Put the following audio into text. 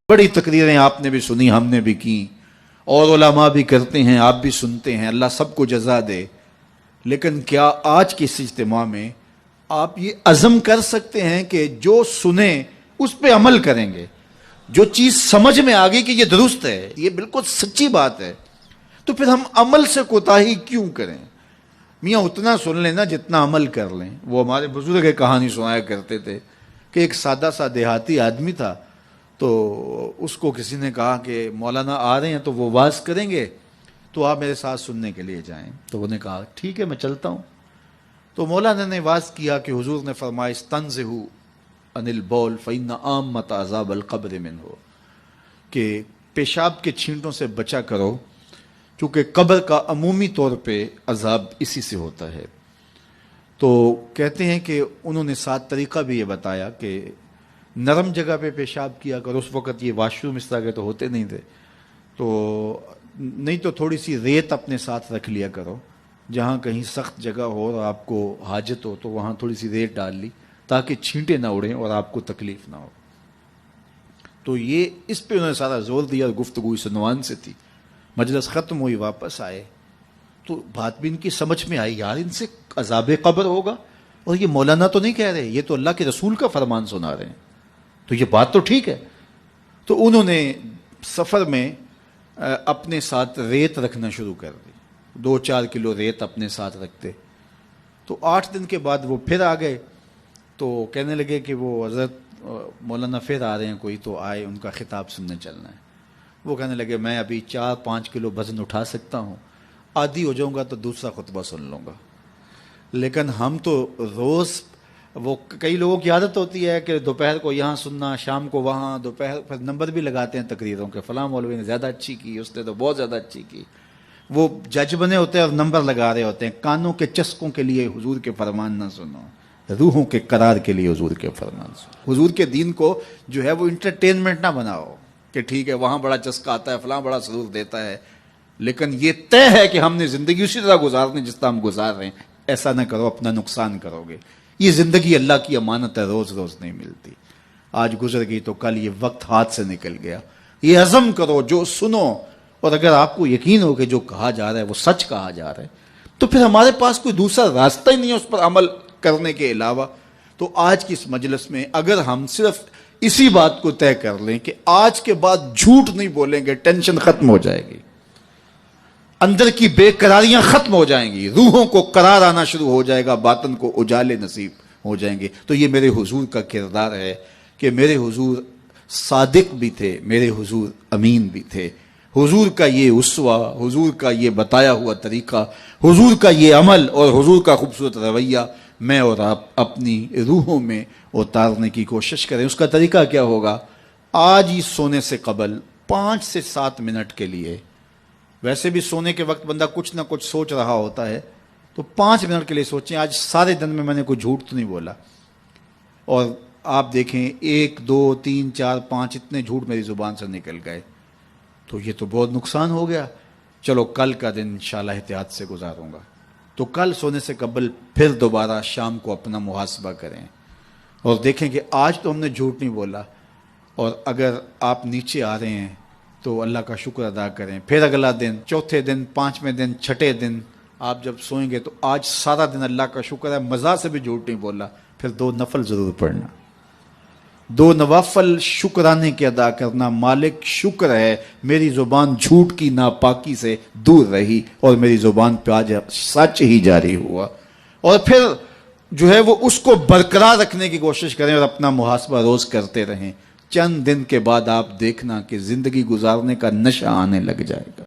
بڑی تقریریں آپ نے بھی سنی، ہم نے بھی کی، اور علماء بھی کرتے ہیں، آپ بھی سنتے ہیں، اللہ سب کو جزا دے۔ لیکن کیا آج کے اس اجتماع میں آپ یہ عزم کر سکتے ہیں کہ جو سنیں اس پہ عمل کریں گے؟ جو چیز سمجھ میں آ گئی کہ یہ درست ہے، یہ بالکل سچی بات ہے، تو پھر ہم عمل سے کوتاہی کیوں کریں؟ میاں اتنا سن لینا جتنا عمل کر لیں۔ وہ ہمارے بزرگ ایک کہانی سنایا کرتے تھے کہ ایک سادہ سا دیہاتی آدمی تھا، تو اس کو کسی نے کہا کہ مولانا آ رہے ہیں تو وہ واز کریں گے، تو آپ میرے ساتھ سننے کے لیے جائیں۔ تو انہوں نے کہا ٹھیک ہے میں چلتا ہوں۔ تو مولانا نے واز کیا کہ حضور نے فرمایا استنزہوا عن البول فإن عامۃ عذاب القبر منہ، کہ پیشاب کے چھینٹوں سے بچا کرو کیونکہ قبر کا عمومی طور پہ عذاب اسی سے ہوتا ہے۔ تو کہتے ہیں کہ انہوں نے ساتھ طریقہ بھی یہ بتایا کہ نرم جگہ پہ پیشاب کیا کرو۔ اس وقت یہ واش روم اس طرح کے تو ہوتے نہیں تھے، تو نہیں تو تھوڑی سی ریت اپنے ساتھ رکھ لیا کرو، جہاں کہیں سخت جگہ ہو اور آپ کو حاجت ہو تو وہاں تھوڑی سی ریت ڈال لی تاکہ چھینٹے نہ اڑیں اور آپ کو تکلیف نہ ہو۔ تو یہ اس پہ انہوں نے سارا زور دیا، اور گفتگو اس عنوان سے تھی۔ مجلس ختم ہوئی، واپس آئے تو بات بھی ان کی سمجھ میں آئی، یار ان سے عذاب قبر ہوگا، اور یہ مولانا تو نہیں کہہ رہے، یہ تو اللہ کے رسول کا فرمان سنا رہے ہیں، تو یہ بات تو ٹھیک ہے۔ تو انہوں نے سفر میں اپنے ساتھ ریت رکھنا شروع کر دی، 2-4 کلو ریت اپنے ساتھ رکھتے۔ تو 8 دن کے بعد وہ پھر آ گئے، تو کہنے لگے کہ وہ حضرت مولانا پھر آ رہے ہیں کوئی، تو آئے، ان کا خطاب سننے چلنا ہے۔ وہ کہنے لگے میں ابھی 4-5 کلو وزن اٹھا سکتا ہوں، عادی ہو جاؤں گا تو دوسرا خطبہ سن لوں گا، لیکن ہم تو روز، وہ کئی لوگوں کی عادت ہوتی ہے کہ دوپہر کو یہاں سننا، شام کو وہاں، دوپہر پھر نمبر بھی لگاتے ہیں تقریروں کے، فلاں مولوی نے زیادہ اچھی کی، اس نے تو بہت زیادہ اچھی کی۔ وہ جج بنے ہوتے ہیں اور نمبر لگا رہے ہوتے ہیں۔ کانوں کے چسکوں کے لیے حضور کے فرمان نہ سنو، روحوں کے قرار کے لیے حضور کے فرمان سنو۔ حضور کے دین کو جو ہے وہ انٹرٹینمنٹ نہ بناؤ کہ ٹھیک ہے وہاں بڑا چسکا آتا ہے، فلاں بڑا سرور دیتا ہے، لیکن یہ طے ہے کہ ہم نے زندگی اسی طرح گزارنی جس طرح ہم گزار رہے ہیں۔ ایسا نہ کرو، اپنا نقصان کرو گے۔ یہ زندگی اللہ کی امانت ہے، روز روز نہیں ملتی، آج گزر گئی تو کل یہ وقت ہاتھ سے نکل گیا۔ یہ عزم کرو، جو سنو، اور اگر آپ کو یقین ہو کہ جو کہا جا رہا ہے وہ سچ کہا جا رہا ہے تو پھر ہمارے پاس کوئی دوسرا راستہ ہی نہیں ہے اس پر عمل کرنے کے علاوہ۔ تو آج کی اس مجلس میں اگر ہم صرف اسی بات کو طے کر لیں کہ آج کے بعد جھوٹ نہیں بولیں گے، ٹینشن ختم ہو جائے گی، اندر کی بے قراریاں ختم ہو جائیں گی، روحوں کو قرار آنا شروع ہو جائے گا، باطن کو اجالے نصیب ہو جائیں گے۔ تو یہ میرے حضور کا کردار ہے کہ میرے حضور صادق بھی تھے، میرے حضور امین بھی تھے۔ حضور کا یہ اسوہ، حضور کا یہ بتایا ہوا طریقہ، حضور کا یہ عمل اور حضور کا خوبصورت رویہ میں اور آپ اپنی روحوں میں اتارنے کی کوشش کریں۔ اس کا طریقہ کیا ہوگا؟ آج ہی سونے سے قبل 5 سے 7 منٹ کے لیے، ویسے بھی سونے کے وقت بندہ کچھ نہ کچھ سوچ رہا ہوتا ہے، تو 5 منٹ کے لیے سوچیں آج سارے دن میں نے کوئی جھوٹ تو نہیں بولا، اور آپ دیکھیں 1 2 3 4 5 اتنے جھوٹ میری زبان سے نکل گئے، تو یہ تو بہت نقصان ہو گیا۔ چلو کل کا دن انشاءاللہ احتیاط سے گزاروں گا۔ تو کل سونے سے قبل پھر دوبارہ شام کو اپنا محاسبہ کریں اور دیکھیں کہ آج تو ہم نے جھوٹ نہیں بولا، اور اگر آپ نیچے آ رہے ہیں تو اللہ کا شکر ادا کریں۔ پھر اگلا دن، چوتھے دن، 5ویں دن، 6ٹھے دن آپ جب سوئیں گے تو آج سارا دن اللہ کا شکر ہے مزہ سے بھی جھوٹ نہیں بولا، پھر 2 نفل ضرور پڑھنا، 2 نوافل شکرانے کے ادا کرنا۔ مالک شکر ہے میری زبان جھوٹ کی ناپاکی سے دور رہی اور میری زبان پہ آج سچ ہی جاری ہوا، اور پھر جو ہے وہ اس کو برقرار رکھنے کی کوشش کریں اور اپنا محاسبہ روز کرتے رہیں۔ چند دن کے بعد آپ دیکھنا کہ زندگی گزارنے کا نشہ آنے لگ جائے گا۔